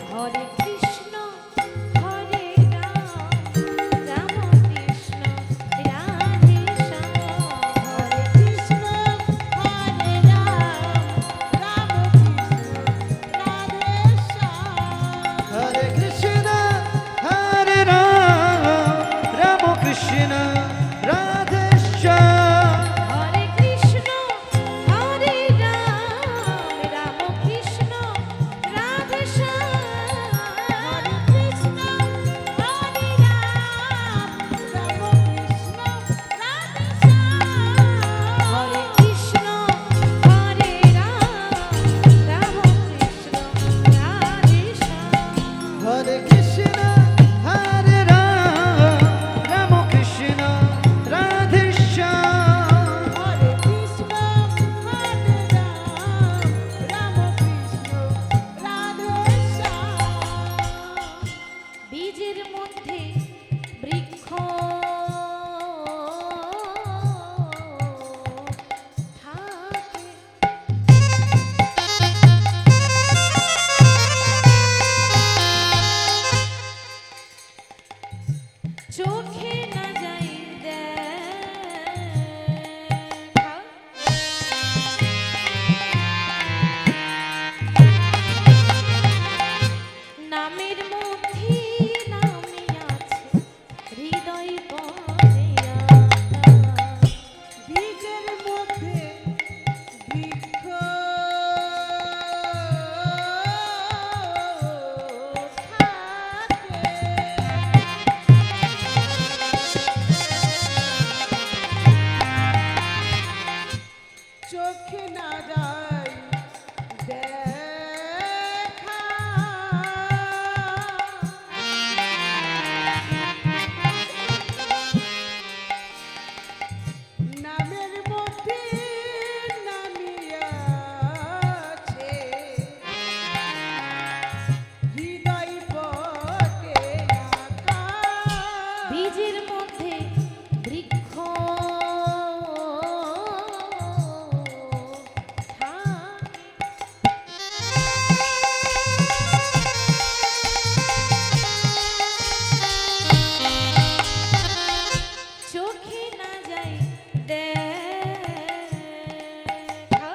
Hare Krishna মধ্যে বৃক্ষ চোখে না যায় দেখা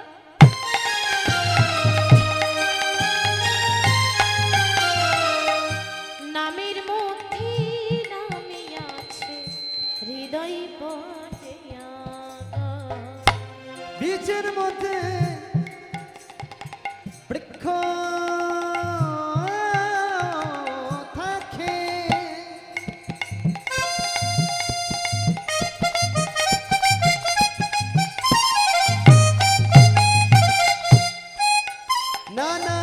নামের মধ্যে নামে আছে হৃদয় পটে বীজের মধ্যে বৃক্ষ থাকে না না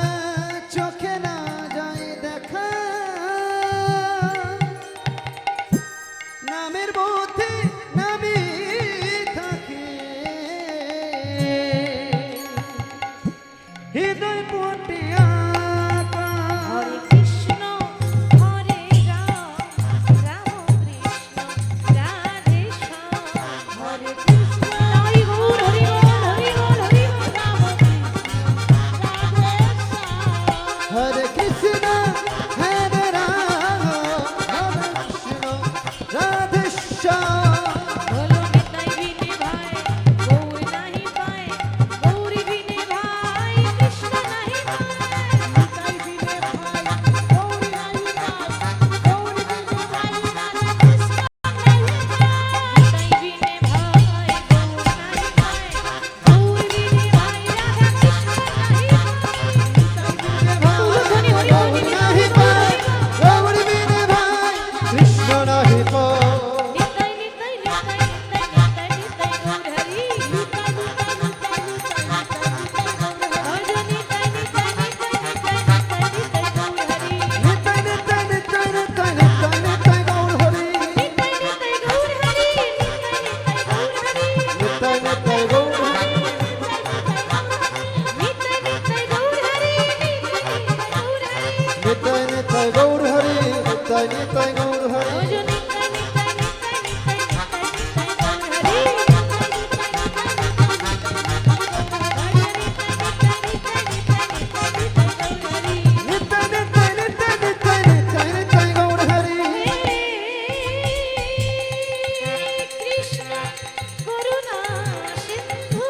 চোখে না যায় দেখা নামের মধ্যে নামে থাকে হৃদয় পটে আঁকা হরে কৃষ্ণ হরে রাম রাম কৃষ্ণ রাধে শ্যাম হরে কৃষ্ণ হরি গৌর হরি বল হরি বল হরি বল রাম কৃষ্ণ রাধে শ্যাম হরে কৃষ্ণ হরে রাম হরে কৃষ্ণ রাধে শ্যাম বলো নিতাই বিনে ভাই গৌর নাহি পায় গৌর বিনে ভাই কৃষ্ণ নাহি পায় নিতাই বিনে ভাই গৌর নাহি পায় গৌর বিনে ভাই রাধা কৃষ্ণ নাহি পায় নিতাই বিনে ভাই গৌর নাহি পায় গৌর বিনে ভাই রাধা কৃষ্ণ নাহি পায় নিতাই বিনে ভাই হরি হরি নাহি পায় গৌর বিনে ভাই কৃষ্ণ নাহি পায় নিতাই নিতাই নিতাই নিতাই নিতাই নিতাই গৌর হরি নিতাই নিতাই নিতাই নিতাই নিতাই গৌর হরি ভজ নিতাই নিতাই নিতাই নিতাই নিতাই গৌর হরি নিতাই নিতাই নিতাই নিতাই নিতাই নিতাই নিতাই গৌর হরি নিতাই নিতাই গৌর হরি নিতাই নিতাই গৌর হরি নিতাই নিতাই গৌর হরি নিতাই নিতাই গৌর হরি নিতাই নিতাই গৌর হরি ভজ নিতাই নিতাই নিতাই নিতাই নিতাই গৌর হরি কৃষ্ণ করুণা সিন্ধু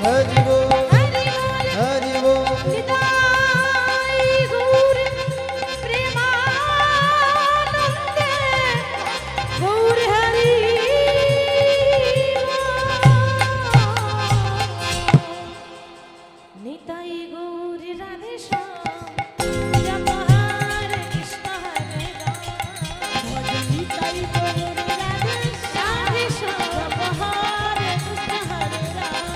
হরি বল হরি বল হরি বল নিতাই গৌর প্রেমানন্দে গৌর হরি নিতাই গৌর রাধে শ্যাম জপ হরে কৃষ্ণ হরে রাম ভজ নিতাই গৌর রাধে শ্যাম জপ হরে কৃষ্ণ হরে রাম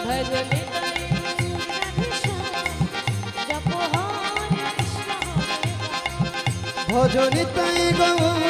ভজ নিতাই গৌর রাধে শ্যাম জপ হরে কৃষ্ণ হরে রাম ভজনিতাই গৌর